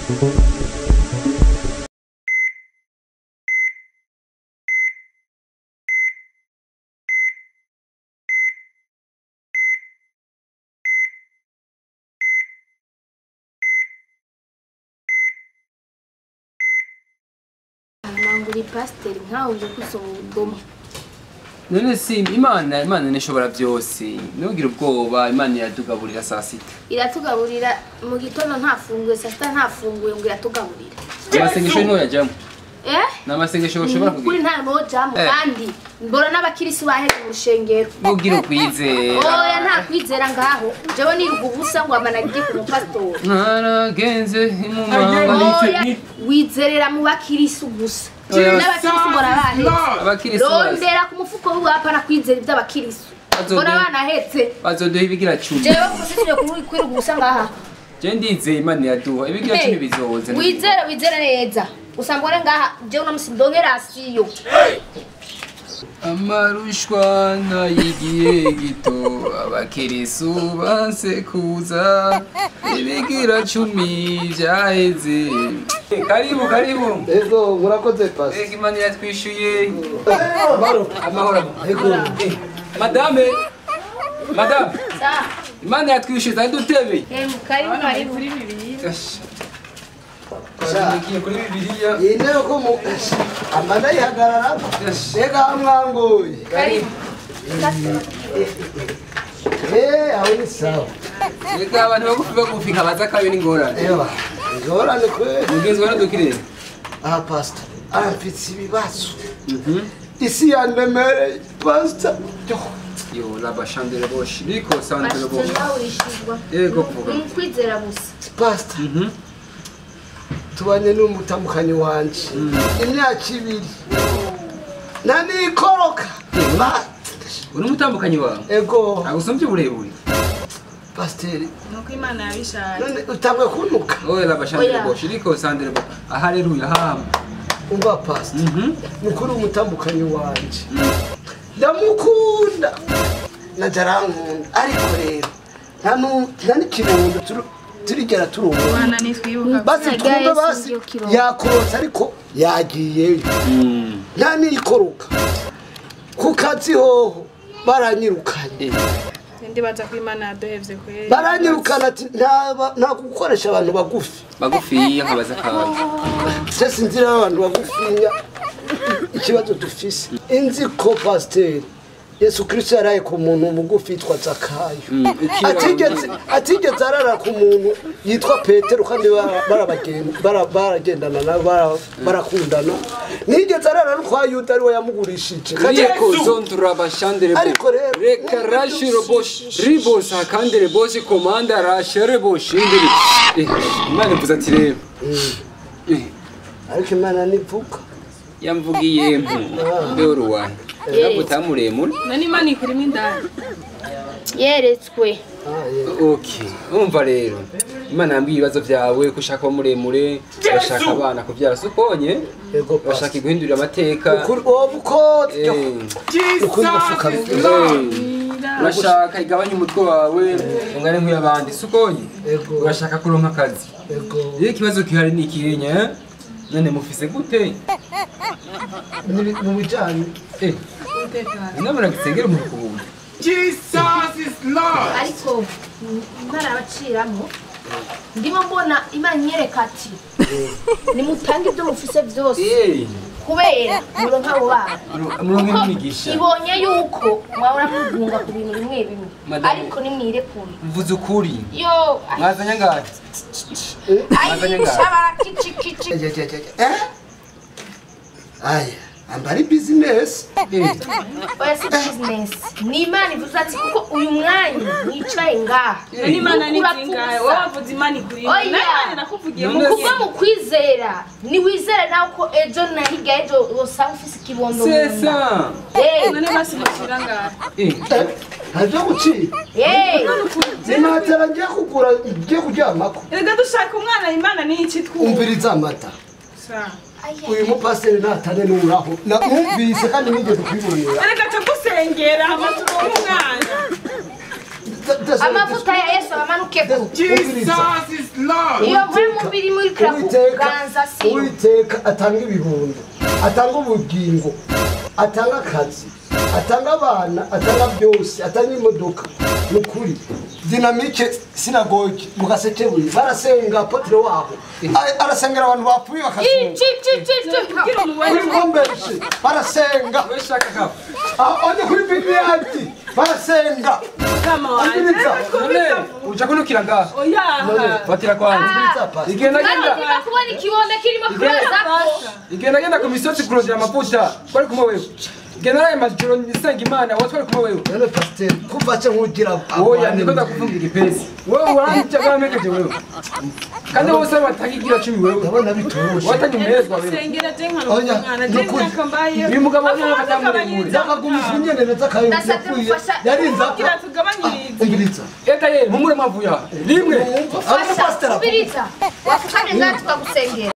Manguri pastor nkaho uje kusoma ubugoma. None si Imana nishobora byose. Ntugire ubwoba, Imana iratugaburira saa sita. Iratugaburira mu gitondo ntafunguye, saa sita ntafunguye ngo iratugaburira. Amasengesho no yajamo. N'amasengesho ushobora kugira. Kuri nta nojamo kandi mbora n'abakirisi baheze mu rushengero. Ntugire kwizera. Oya nta kwizera ngaho. Jewe ni ubusa ngo amanagiye ku pastor. Naragenze imumanga. Wizerera mu bakirisi gusa. N'abakirisi mbora baheze. Abakirisi rondera ku mufuko w'abapana kwizera iby'abakirisi. Mbona abana hetse. Bazoduha ibigira 10. Jewe kusifije kuri gusa ngaha. Je ndizeye Imana yaduha ibigira 10 bizoze. Wizere neza. Usambone ngaha je unamusindongera asiyo. Amarushwa nayigiye gito abakirisu bansekuza ibigira 10 byaheze. Karibu. Ego murakoze pasi. Imana yatwishuye. Amahoro. Ego. Madame. Sa. Imana yatwishuye dutebe. Karibu kuri bibiri. Ngiye kuri Bibiliya. Ine ko mu amana yihagarara. Ega mwangoye. Karibu. Aho ni sawa. Ega abantu bagufi kabaza kayo n'ingorane. Ewa. Ngorane kwe. Mugenzi wa dukire. Pastor. Arafitse ibibazo. Isi yandemere pastor. Yo la bashandere boshi. Niko sandere boshi. Bashishwa. Ego vuga. Kwizera busa. Pastor. Tubanye n'umutamukanyi wanje. Imyaka 2. Nani koroka. Uri mutambukanyi wawe? Ego. Agusomvye burebure. Pastor. Nuko Imana yabishaje. None utabwe kunuka. Oya la bashandere boshi. Niko sandere boshi. Haleluya hama. Umva pastor. Mukuru umutambukanyi wanje. Ndamukunda. Najarankunda. Ariko rero nta n'ikirundo turigera turumva. Bana nitwibuka. Basi twumve basi yakorotse ariko yagiye. Nta n'ikoroka. Ku kazi hoho baranyirukanye. Ndibaza ko Imana yaduhevye kweri. Baranyirukana ati nta gukoresha abantu bagufi. Bagufiya nkabaza kawe. Sese nzira abantu bagufinya. Ikibazo dufise. Inzi ko pasteur Yesu Kristo yaraye ku muntu mugufi yitwa Zakayo. Atigeze arara ku muntu yitwa Petero kandi baragendana barakundana. Nigeze arara no kwa Yuda ariwe yamugurishije. Niko zondura bashandere boshi. Reka rashiro boshi. Ribos hakandere boshi komanda rashere boshi ndiri. Imana ivuze ati rero. Ariko Imana nivuga. Yamvugiye mberuwa. Yabutamuremure. Nani Imana ikurimo indani. Yeretswe. Okay. Umva rero. Imana yambwiye ibibazo byawe kushaka muremure, bashaka abana kubyara sukonye. Bashaka guhindurira amateka. Uko gufuka. Urashaka igabanya umutwe wawe ungane nk'uyabandi sukonye. Urashaka kuronka akazi. Iyo ikibazo kihari ni ikinya. None mufise gute? Mu bijanye Inamara gisengera mu kubuye. Jesus is Lord. Ariko ntarabaciramo ndimo mbona Imana nyereka ati nimutange ibyo mufise byose kubera muronka abo bana muronka imigisha. Ibonye yuko mwahora mugunga ku bintu bimwe ariko nimwirekure. Mvuze ukuri. Yo mwazanya ngati. Mwazanya ngati. Shabara kici. Aya ambari business. Oya si business. Ni Imana ivuze ati kuko uyu mwanya mwicaye ngaha. Nani Imana nizingaye. Wowe wavuze Imana ikuri. Oya nakuvugiye mu kuva mu kwizera. Ni wizera nawe ko ejo na hirya ejo usanga ufise ikibondo. Sesa. None basi mushira ngaha. Haje guci. Zimatera ngiye kugura ngiye kuryamako. Erega dushaka umwana Imana ni iki twumva. Umviriza amata. Sa. Uyu mupaseri natane nuraho. Numvise kandi nigeze kwibonera. Erega tugusengera amatuko umwana. Amavuta ya Yesu amanuke ku. Jesus is Lord. iyo mpemu biri muri kuganza si Uwiteka atanga ibihumbi, atanga ubugingo, atanga akazi, atanga abana, atanga byose, atanga imodoka. Nukuri dinamike sinagoge mugasekebuye barasenga apotre wabo arasengera abantu bapfuye bakazuka barasenga onye kuri bibiliati barasenga uja kunukira ngaha Oya. fatira kwanza igenda kubona ikiwonda kirimo kuza genda ku misozi kurondera amavuta twari kumwe wewe genda ayo majoro nisenga imana watwari kumwe wewe none pasteur kuva cyo nkugira oya ndiko ndakuvumbira igipesi wewe uranje gamekeje wewe kandi wose batakigira 10 wewe ndabona biturusha watanyumezwa wewe Sengera je nkano umwana je nakambaye. uyu mugabo nyine batamuremure zakagumisha nyene nezakayo yarinza Kugira tugabanyirize. ingiriza eta ye mumure mavuya rimwe fasha ubiriza wafukane ngaho tukagusengera